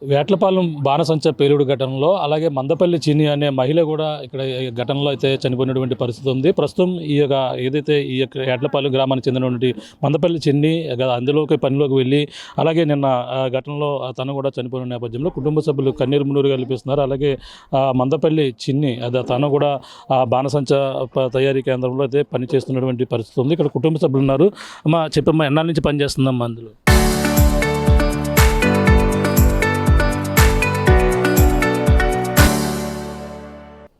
వేట్లపాలెం బాణసంచ పేలుడు ఘటనలో అలాగే మందపల్లి చిన్ని అనే మహిళ కూడా ఇక్కడ ఈ ఘటనలో అయితే చనిపోయినటువంటి పరిస్థితి ఉంది. ప్రస్తుతం ఈ యొక్క ఏదైతే ఈ యొక్క వేట్లపాలెం గ్రామానికి చెందినటువంటి మందపల్లి చిన్ని అందులోకి పనిలోకి వెళ్ళి అలాగే నిన్న ఘటనలో తను కూడా చనిపోయిన నేపథ్యంలో కుటుంబ సభ్యులు కన్నీరు మున్నీరు కల్పిస్తున్నారు. అలాగే మందపల్లి చిన్ని తను కూడా బాణసంచ తయారీ కేంద్రంలో అయితే పనిచేస్తున్నటువంటి పరిస్థితి ఉంది. ఇక్కడ కుటుంబ సభ్యులు ఉన్నారు. అమ్మ చెప్పమ్మా, ఎన్నాళ్ళ నుంచి పనిచేస్తుందమ్మా అందులో?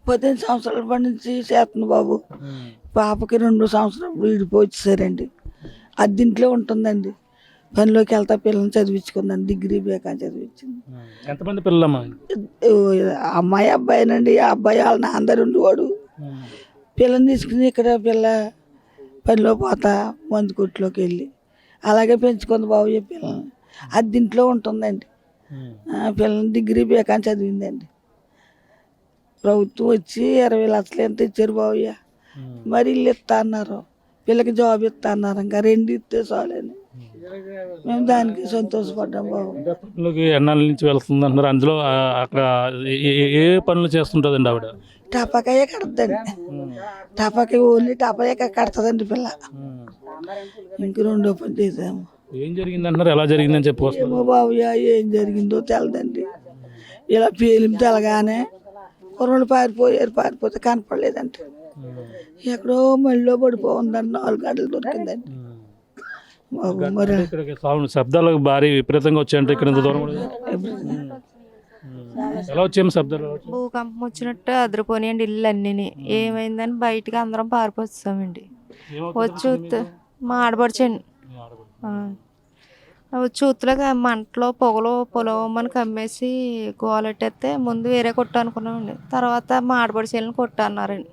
15 సంవత్సరాల పని నుంచి చేస్తుంది బాబు. పాపకి 2 సంవత్సరాలు విడిపోయి వచ్చేసారండి. అద్దీంట్లో ఉంటుందండి. పనిలోకి వెళ్తా పిల్లల్ని చదివించుకుందండి. డిగ్రీ బేకా చదివించింది. ఎంతమంది పిల్లలమ్మా? అమ్మాయి అబ్బాయినండి. ఆ అబ్బాయి వాళ్ళ నాన్నగారు ఉండేవాడు. పిల్లని తీసుకుని ఇక్కడ పిల్ల పనిలో పోతా మందు కొట్టులోకి వెళ్ళి అలాగే పెంచుకుంది బాబు. ఈ పిల్లల్ని అద్దీంట్లో ఉంటుందండి. పిల్లల్ని డిగ్రీ బేకా చదివిందండి. ప్రభుత్వం వచ్చి 20 లక్షలు ఎంత ఇచ్చారు బాబయ్య. మరి ఇల్లు ఇస్తా అన్నారు, పిల్లకి జాబ్ ఇస్తా అన్నారు. ఇంకా 2 ఇస్తే చాలని మేము దానికి సంతోషపడ్డాం బాబు. ఎన్నాళ్ళ నుంచి వెళ్తుంది అంటున్నారు. అందులో అక్కడ ఏ పనులు చేస్తుంటుందండి ఆవిడ? టపాకాయ కడతండి. టపాకాయ ఓన్లీ టపాకాయ కడతదండి పిల్ల. ఇంక 2వ పని చేసాము. ఏం జరిగింది అంటున్నారు? ఎలా జరిగిందని చెప్పవచ్చు. ఏమో బాబయ్య, ఏం జరిగిందో తెలదండి. ఇలా పేలిం తెలగానే కుర్రలు పారిపోతే కనపడలేదంటే ఎక్కడో మళ్ళీ పడిపోతుందండి. 4 గంటలు దొరికిందండి బాబు. మరి శబ్దాలు భారీ విపరీతంగా వచ్చాయంటే ఇక్కడ దూరం ఎలా వచ్చాము శబ్దాలు? భూకంపం వచ్చినట్టు అదిరిపోయాయండి ఇల్లు అన్నీ. ఏమైందని బయటకి అందరం పారిపోతామండి. వచ్చి మా ఆడపడిచండి చూతులుగా మంటలో పొగలు పొలవమని కమ్మేసి గోలెట్టేస్తే ముందు వేరే కొట్టు అనుకున్నామండి. తర్వాత మా ఆడపడిచెల్ని కొట్టు అన్నారండి.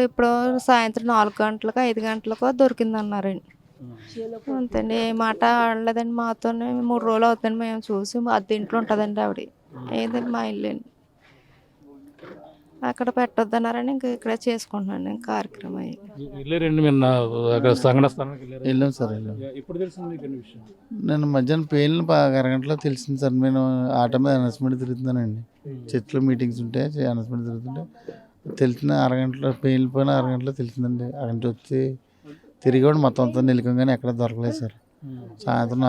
ఇప్పుడు సాయంత్రం 4 గంటలకు 5 గంటలకు దొరికింది అన్నారండి. అంతేండి, ఏ మాట ఆడలేదండి మాతోనే. 3 రోజులు అవుతుందండి మేము చూసి. అద్దీంట్లో ఉంటుందండి ఆవిడ. ఏదండి మా ఇల్లు అండి. అక్కడ పెట్టొద్దన్నారని ఇంకా ఇక్కడ చేసుకుంటున్నాను ఇంకా కార్యక్రమం. వెళ్ళాం సార్. నేను మధ్యాహ్నం పేలిన 1 అరగంటలో తెలిసింది సార్. నేను ఆటో మీద అనౌన్స్మెంట్ తిరుగుతున్నానండి. చర్చిలో మీటింగ్స్ ఉంటే అనౌన్స్మెంట్ తిరుగుతుంటే తెలిసిన అరగంటలో పేలిపోయిన 1 అరగంటలో తెలిసిందండి. అక్కడి నుంచి వచ్చి తిరిగి కూడా మొత్తం అంతా నిలకంగానే ఎక్కడ దొరకలేదు సార్. సాయంత్రం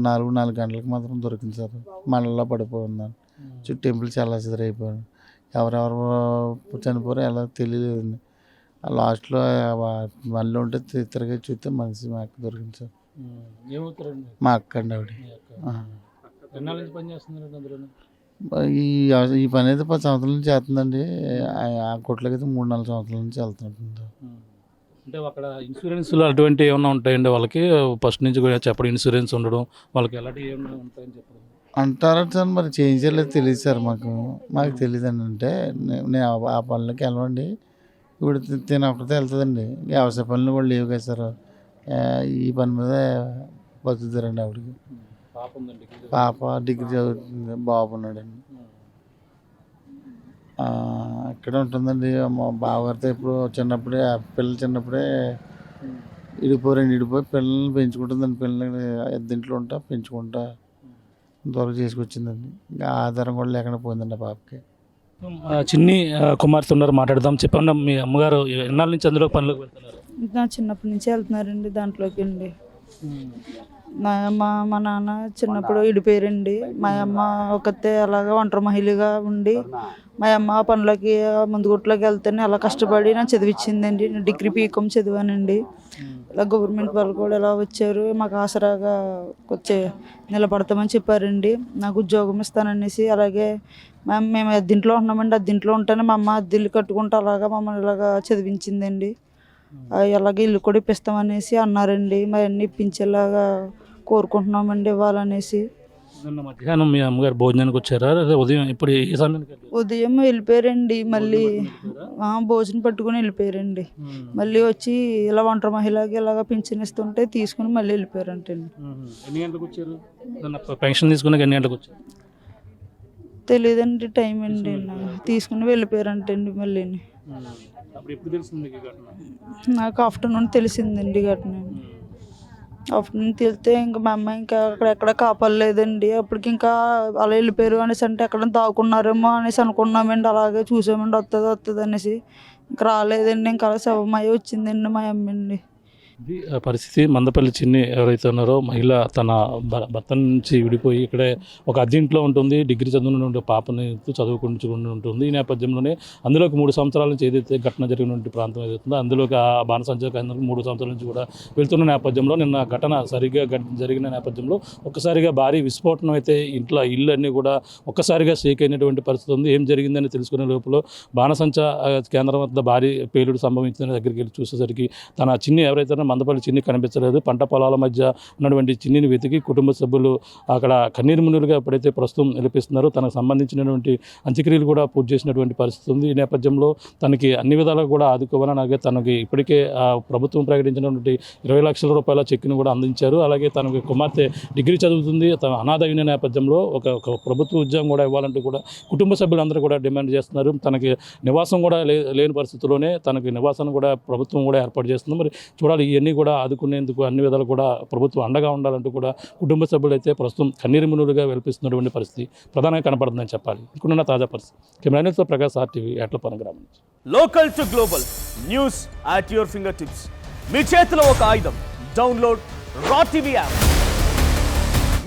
4 గంటలకు మాత్రం దొరికింది సార్. మళ్ళీ పడిపోయిందని చుట్టూ టెంపుల్ చాలా అయిపోయాను. ఎవరెవరు చనిపోరో ఎలా తెలియలేదండి. లాస్ట్లో మళ్ళీ ఉంటే తిరిగి చూస్తే మనిషి మా అక్క దొరికింది సార్. మా అక్క అండి ఆవిడ. ఈ పని అయితే 10 సంవత్సరాల నుంచి చేస్తుందండి. ఆ కొట్లకి అయితే 3-4 సంవత్సరాల నుంచి వెళ్తున్నట్టు. అంటే అక్కడ ఇన్సూరెన్స్లు అటువంటి ఏమైనా ఉంటాయండి వాళ్ళకి? ఫస్ట్ నుంచి కూడా చెప్పడం ఇన్సూరెన్స్ ఉండడం వాళ్ళకి ఎలాంటి ఏమైనా ఉంటాయని చెప్పడం అంటారా సార్? మరి చేంజ్ చేయలేదు తెలియదు సార్. మాకు తెలియదండి. అంటే నేను ఆ పనులకి వెళ్ళండి. ఇప్పుడు తిన ఒకరితో వెళ్తుందండి. వ్యవసాయ పనులు కూడా లేవు కదా సార్. ఈ పని మీద బతుకుతారండి ఆవిడకి. పాప డిగ్రీ చదువుతుంది. బాబు ఉన్నాడండి. అక్కడే ఉంటుందండి. మా బావగారితో ఇప్పుడు చిన్నప్పుడే పిల్లలు చిన్నప్పుడే ఇడిపోయి పిల్లల్ని పెంచుకుంటుందండి. పిల్లల్ని ఎద్దింట్లో ఉంటా పెంచుకుంటా దొరక చేసుకొచ్చిందండి. ఇంకా ఆధారం కూడా లేకుండా పోయిందండి ఆ పాపకి. చిన్ని కుమార్తె ఉన్నారు, మాట్లాడదాం. చెప్పండి, మీ అమ్మగారు ఎన్నాళ్ళ నుంచి అందులో పనులకు వెళ్తున్నారు? ఇంకా చిన్నప్పటి నుంచి వెళ్తున్నారండి దాంట్లోకి అండి. మా నాన్న చిన్నప్పుడు ఇడిపోయారండి. మా అమ్మ ఒకతే అలాగా ఒంటరి మహిళగా ఉండి మా అమ్మ ఆ పనులకి ముందు గుట్లోకి వెళ్తేనే అలా కష్టపడి నాకు చదివించిందండి. నేను డిగ్రీ బీకామ్ చదివానండి. ఇలా గవర్నమెంట్ వాళ్ళు కూడా ఇలా వచ్చారు, మాకు ఆసరాగా వచ్చే నిలబడతామని చెప్పారండి. నాకు ఉద్యోగం ఇస్తాననేసి. అలాగే మేము అద్దీంట్లో ఉంటున్నామండి. అద్దీంట్లో ఉంటేనే మా అమ్మ అద్దెలు కట్టుకుంటూ అలాగా మమ్మల్ని ఇలాగా చదివించిందండి. అలాగే ఇల్లు కూడా ఇప్పిస్తామనేసి అన్నారండి. మరి అన్నీ ఇప్పించేలాగా కోరుకుంటున్నామండి ఇవ్వాలనేసి. మధ్యాహ్నం మీ అమ్మగారు భోజనానికి వచ్చారా? ఉదయం ఇప్పుడు ఏ సమయానికి? ఉదయం వెళ్ళిపోయారండి. మళ్ళీ భోజనం పట్టుకుని వెళ్ళిపోయారండి. మళ్ళీ వచ్చి ఇలా ఒంటరి మహిళకి ఇలాగ పింఛన్ ఇస్తుంటే తీసుకుని మళ్ళీ వెళ్ళిపోయారంటండి. ఎన్ని గంటలకు వచ్చారు? పెన్షన్ తీసుకున్నాక ఎన్ని గంటలకు వచ్చారు? తెలియదండి టైం అండి. తీసుకుని వెళ్ళిపోయారంటండి. మళ్ళీ నాకు ఆఫ్టర్నూన్ తెలిసిందండి ఘటన. ఆఫ్టర్నూన్ తెలితే ఇంకా మా అమ్మ ఇంకా అక్కడెక్కడ కాపాడలేదండి. అప్పటికి ఇంకా అలా వెళ్ళిపోయారు అనేసి అంటే ఎక్కడ దాక్కున్నారేమో అనేసి అనుకున్నామండి. అలాగే చూసామండి వస్తుంది అనేసి. ఇంకా రాలేదండి. ఇంకా అలా శవమయ్య వచ్చిందండి మా అమ్మ అండి. ఇది పరిస్థితి. మందపల్లి చిన్ని ఎవరైతే ఉన్నారో మహిళ తన భర్త నుంచి విడిపోయి ఇక్కడే ఒక అద్దెంట్లో ఉంటుంది. డిగ్రీ చదువుకున్న పాపని చదువుకుంటూ ఉంటుంది. ఈ నేపథ్యంలోనే అందులోకి 3 సంవత్సరాల నుంచి ఏదైతే ఘటన జరిగినటువంటి ప్రాంతం ఏదైతుందో అందులోకి ఆ బాణసంచా కేంద్రం 3 సంవత్సరాల నుంచి కూడా వెళ్తున్న నేపథ్యంలో నిన్న ఘటన సరిగ్గా జరిగిన నేపథ్యంలో ఒక్కసారిగా భారీ విస్ఫోటనం అయితే ఇల్లు అన్నీ కూడా ఒక్కసారిగా షేక్ అయినటువంటి పరిస్థితి ఉంది. ఏం జరిగిందని తెలుసుకునే లోపల బాణసంచా కేంద్రం వద్ద భారీ పేలుడు సంభవించిన దగ్గరికి వెళ్ళి చూసేసరికి తన చిన్ని ఎవరైతే మందపల్లి చిన్ని కనిపించలేదు. పంట పొలాల మధ్య ఉన్నటువంటి చిన్నిని వెతికి కుటుంబ సభ్యులు అక్కడ కన్నీరు మున్నీరుగా ఎప్పుడైతే ప్రస్తుతం నిలిపిస్తున్నారో తనకు సంబంధించినటువంటి అంత్యక్రియలు కూడా పూర్తి చేసినటువంటి పరిస్థితి ఉంది. ఈ నేపథ్యంలో తనకి అన్ని విధాలుగా కూడా ఆదుకోవాలని, అలాగే తనకి ఇప్పటికే ప్రభుత్వం ప్రకటించినటువంటి 20 లక్షల రూపాయల చెక్కును కూడా అందించారు. అలాగే తనకి కుమార్తె డిగ్రీ చదువుతుంది. తన అనాథ అయిన నేపథ్యంలో ఒక ప్రభుత్వ ఉద్యోగం కూడా ఇవ్వాలంటూ కూడా కుటుంబ సభ్యులందరూ కూడా డిమాండ్ చేస్తున్నారు. తనకి నివాసం కూడా లేని పరిస్థితుల్లోనే తనకి నివాసాన్ని కూడా ప్రభుత్వం కూడా ఏర్పాటు చేస్తుంది. మరి చూడాలి, ఇవన్నీ కూడా ఆదుకునేందుకు అన్ని విధాలు కూడా ప్రభుత్వం అండగా ఉండాలంటూ కూడా కుటుంబ సభ్యులు అయితే ప్రస్తుతం కన్నీరు మునులుగా వెలిపిస్తున్నటువంటి పరిస్థితి ప్రధానంగా కనపడుతుందని చెప్పాలి. ఇక్కడున్న తాజా పరిస్థితి. కెమెరాతో ప్రకాష్, RTV, ఏట్లపాలెం గ్రామం నుంచి. Local to global news at your fingertips. మీ చేతిలో ఒక ఆయుధం. డౌన్లోడ్ రా TV app.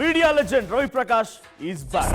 Media legend Ravi Prakash is back.